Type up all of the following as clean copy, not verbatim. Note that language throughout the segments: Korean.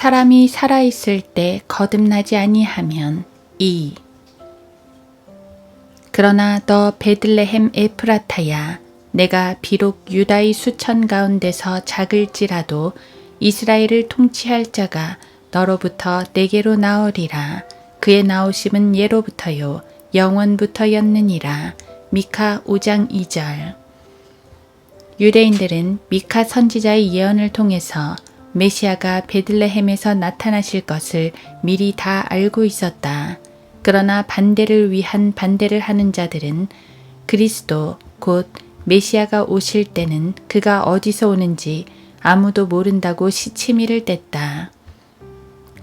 사람이 살아있을 때 거듭나지 아니하면 2. 그러나 너 베들레헴 에프라타야, 내가 비록 유다의 수천 가운데서 작을지라도 이스라엘을 통치할 자가 너로부터 내게로 나오리라. 그의 나오심은 예로부터요 영원부터였느니라. 미카 5장 2절. 유대인들은 미카 선지자의 예언을 통해서 메시아가 베들레헴에서 나타나실 것을 미리 다 알고 있었다. 그러나 반대를 위한 반대를 하는 자들은 그리스도 곧 메시아가 오실 때는 그가 어디서 오는지 아무도 모른다고 시치미를 뗐다.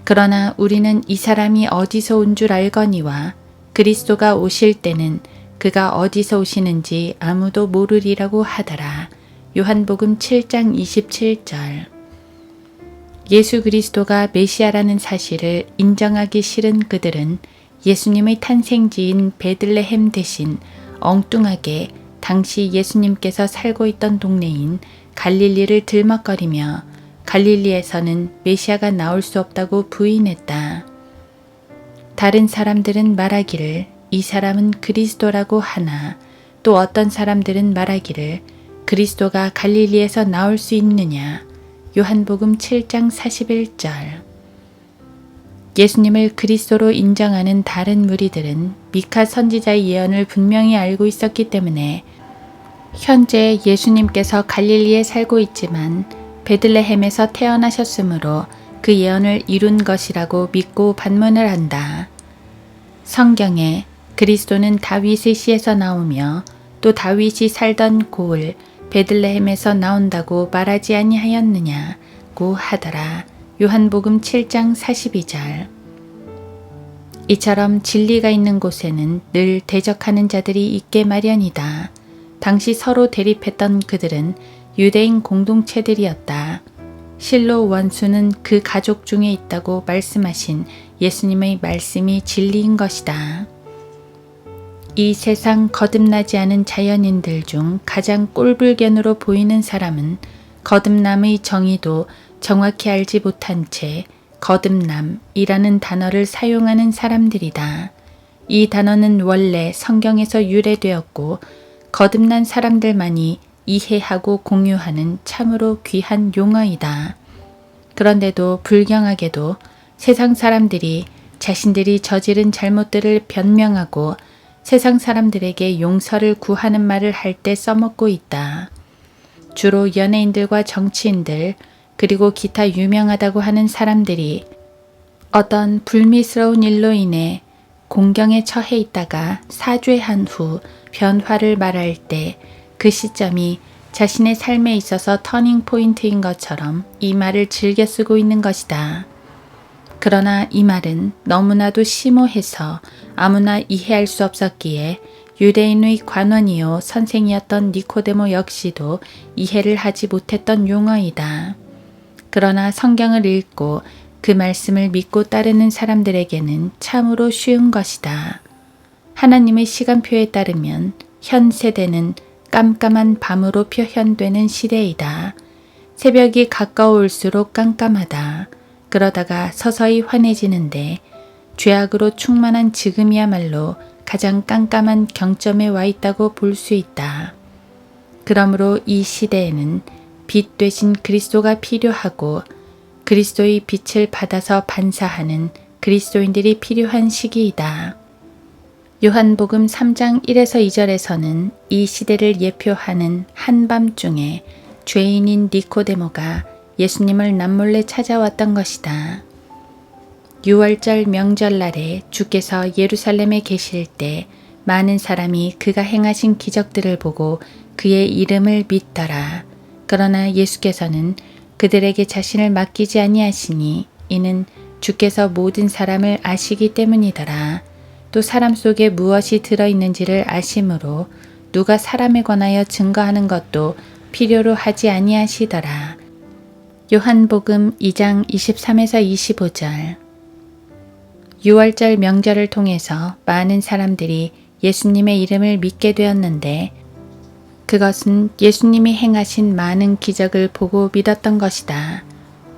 그러나 우리는 이 사람이 어디서 온 줄 알거니와 그리스도가 오실 때는 그가 어디서 오시는지 아무도 모르리라고 하더라. 요한복음 7장 27절. 예수 그리스도가 메시아라는 사실을 인정하기 싫은 그들은 예수님의 탄생지인 베들레헴 대신 엉뚱하게 당시 예수님께서 살고 있던 동네인 갈릴리를 들먹거리며 갈릴리에서는 메시아가 나올 수 없다고 부인했다. 다른 사람들은 말하기를 이 사람은 그리스도라고 하나, 또 어떤 사람들은 말하기를 그리스도가 갈릴리에서 나올 수 있느냐. 요한복음 7장 41절. 예수님을 그리스도로 인정하는 다른 무리들은 미카 선지자의 예언을 분명히 알고 있었기 때문에 현재 예수님께서 갈릴리에 살고 있지만 베들레헴에서 태어나셨으므로 그 예언을 이룬 것이라고 믿고 반문을 한다. 성경에 그리스도는 다윗의 씨에서 나오며 또 다윗이 살던 고을 베들레헴에서 나온다고 말하지 아니하였느냐고 하더라. 요한복음 7장 42절. 이처럼 진리가 있는 곳에는 늘 대적하는 자들이 있게 마련이다. 당시 서로 대립했던 그들은 유대인 공동체들이었다. 실로 원수는 그 가족 중에 있다고 말씀하신 예수님의 말씀이 진리인 것이다. 이 세상 거듭나지 않은 자연인들 중 가장 꼴불견으로 보이는 사람은 거듭남의 정의도 정확히 알지 못한 채 거듭남이라는 단어를 사용하는 사람들이다. 이 단어는 원래 성경에서 유래되었고 거듭난 사람들만이 이해하고 공유하는 참으로 귀한 용어이다. 그런데도 불경하게도 세상 사람들이 자신들이 저지른 잘못들을 변명하고 세상 사람들에게 용서를 구하는 말을 할 때 써먹고 있다. 주로 연예인들과 정치인들 그리고 기타 유명하다고 하는 사람들이 어떤 불미스러운 일로 인해 공경에 처해 있다가 사죄한 후 변화를 말할 때 그 시점이 자신의 삶에 있어서 터닝 포인트인 것처럼 이 말을 즐겨 쓰고 있는 것이다. 그러나 이 말은 너무나도 심오해서 아무나 이해할 수 없었기에 유대인의 관원이요 선생이었던 니코데모 역시도 이해를 하지 못했던 용어이다. 그러나 성경을 읽고 그 말씀을 믿고 따르는 사람들에게는 참으로 쉬운 것이다. 하나님의 시간표에 따르면 현 세대는 깜깜한 밤으로 표현되는 시대이다. 새벽이 가까워올수록 깜깜하다. 그러다가 서서히 환해지는데 죄악으로 충만한 지금이야말로 가장 깜깜한 경점에 와 있다고 볼 수 있다. 그러므로 이 시대에는 빛 되신 그리스도가 필요하고 그리스도의 빛을 받아서 반사하는 그리스도인들이 필요한 시기이다. 요한복음 3장 1에서 2절에서는 이 시대를 예표하는 한밤중에 죄인인 니코데모가 예수님을 남몰래 찾아왔던 것이다. 6월절 명절날에 주께서 예루살렘에 계실 때 많은 사람이 그가 행하신 기적들을 보고 그의 이름을 믿더라. 그러나 예수께서는 그들에게 자신을 맡기지 아니하시니 이는 주께서 모든 사람을 아시기 때문이더라. 또 사람 속에 무엇이 들어있는지를 아심으로 누가 사람에 관하여 증거하는 것도 필요로 하지 아니하시더라. 요한복음 2장 23에서 25절. 6월절 명절을 통해서 많은 사람들이 예수님의 이름을 믿게 되었는데 그것은 예수님이 행하신 많은 기적을 보고 믿었던 것이다.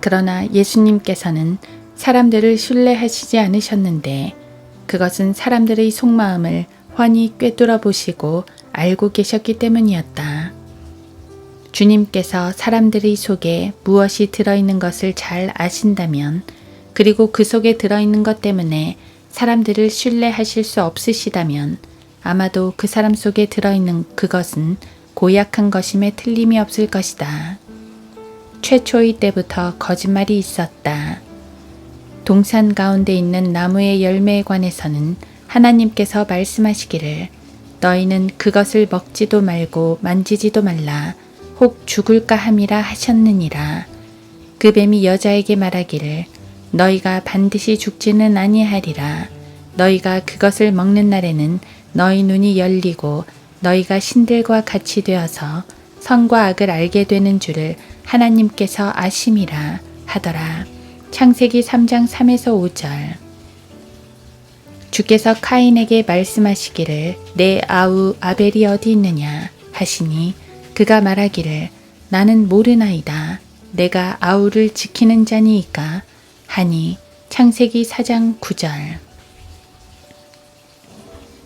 그러나 예수님께서는 사람들을 신뢰하시지 않으셨는데 그것은 사람들의 속마음을 훤히 꿰뚫어 보시고 알고 계셨기 때문이었다. 주님께서 사람들의 속에 무엇이 들어있는 것을 잘 아신다면 그리고 그 속에 들어있는 것 때문에 사람들을 신뢰하실 수 없으시다면 아마도 그 사람 속에 들어있는 그것은 고약한 것임에 틀림이 없을 것이다. 최초의 때부터 거짓말이 있었다. 동산 가운데 있는 나무의 열매에 관해서는 하나님께서 말씀하시기를 너희는 그것을 먹지도 말고 만지지도 말라 혹 죽을까 함이라 하셨느니라. 그 뱀이 여자에게 말하기를 너희가 반드시 죽지는 아니하리라. 너희가 그것을 먹는 날에는 너희 눈이 열리고 너희가 신들과 같이 되어서 선과 악을 알게 되는 줄을 하나님께서 아심이라 하더라. 창세기 3장 3에서 5절. 주께서 카인에게 말씀하시기를 내 아우 아벨이 어디 있느냐 하시니 그가 말하기를 나는 모르나이다. 내가 아우를 지키는 자니이까 하니 창세기 4장 9절.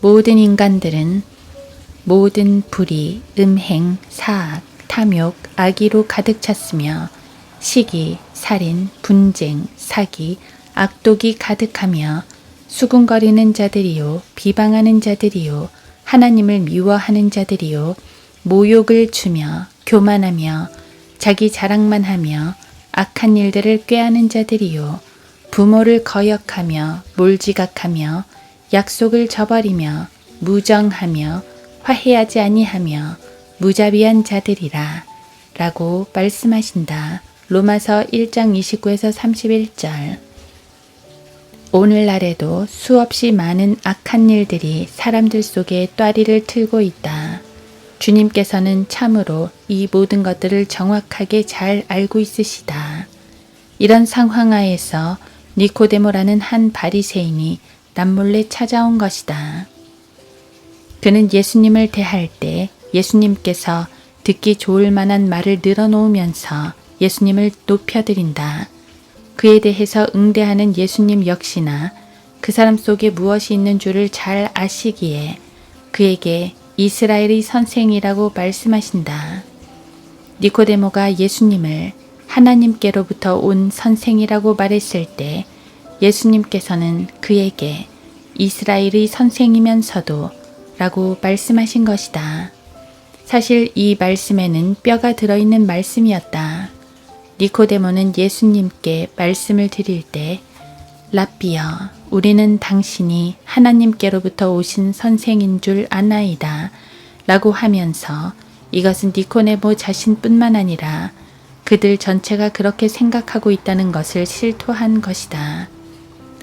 모든 인간들은 모든 불의, 음행, 사악, 탐욕, 악의로 가득 찼으며 시기, 살인, 분쟁, 사기, 악독이 가득하며 수군거리는 자들이요 비방하는 자들이요 하나님을 미워하는 자들이요 모욕을 주며 교만하며 자기 자랑만 하며 악한 일들을 꾀하는 자들이요 부모를 거역하며 몰지각하며 약속을 저버리며 무정하며 화해하지 아니하며 무자비한 자들이라 라고 말씀하신다. 로마서 1장 29에서 31절. 오늘날에도 수없이 많은 악한 일들이 사람들 속에 또아리를 틀고 있다. 주님께서는 참으로 이 모든 것들을 정확하게 잘 알고 있으시다. 이런 상황 하에서 니코데모라는 한 바리새인이 남몰래 찾아온 것이다. 그는 예수님을 대할 때 예수님께서 듣기 좋을 만한 말을 늘어놓으면서 예수님을 높여드린다. 그에 대해서 응대하는 예수님 역시나 그 사람 속에 무엇이 있는 줄을 잘 아시기에 그에게 이스라엘의 선생이라고 말씀하신다. 니코데모가 예수님을 하나님께로부터 온 선생이라고 말했을 때 예수님께서는 그에게 이스라엘의 선생이면서도 라고 말씀하신 것이다. 사실 이 말씀에는 뼈가 들어있는 말씀이었다. 니코데모는 예수님께 말씀을 드릴 때 랍비여 우리는 당신이 하나님께로부터 오신 선생인 줄 아나이다 라고 하면서 이것은 니코데모 자신뿐만 아니라 그들 전체가 그렇게 생각하고 있다는 것을 실토한 것이다.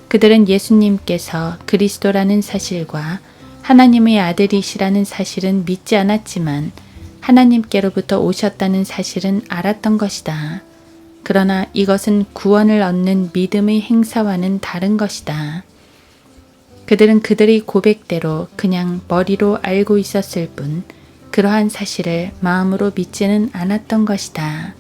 그들은 예수님께서 그리스도라는 사실과 하나님의 아들이시라는 사실은 믿지 않았지만 하나님께로부터 오셨다는 사실은 알았던 것이다. 그러나 이것은 구원을 얻는 믿음의 행사와는 다른 것이다. 그들은 그들의 고백대로 그냥 머리로 알고 있었을 뿐 그러한 사실을 마음으로 믿지는 않았던 것이다.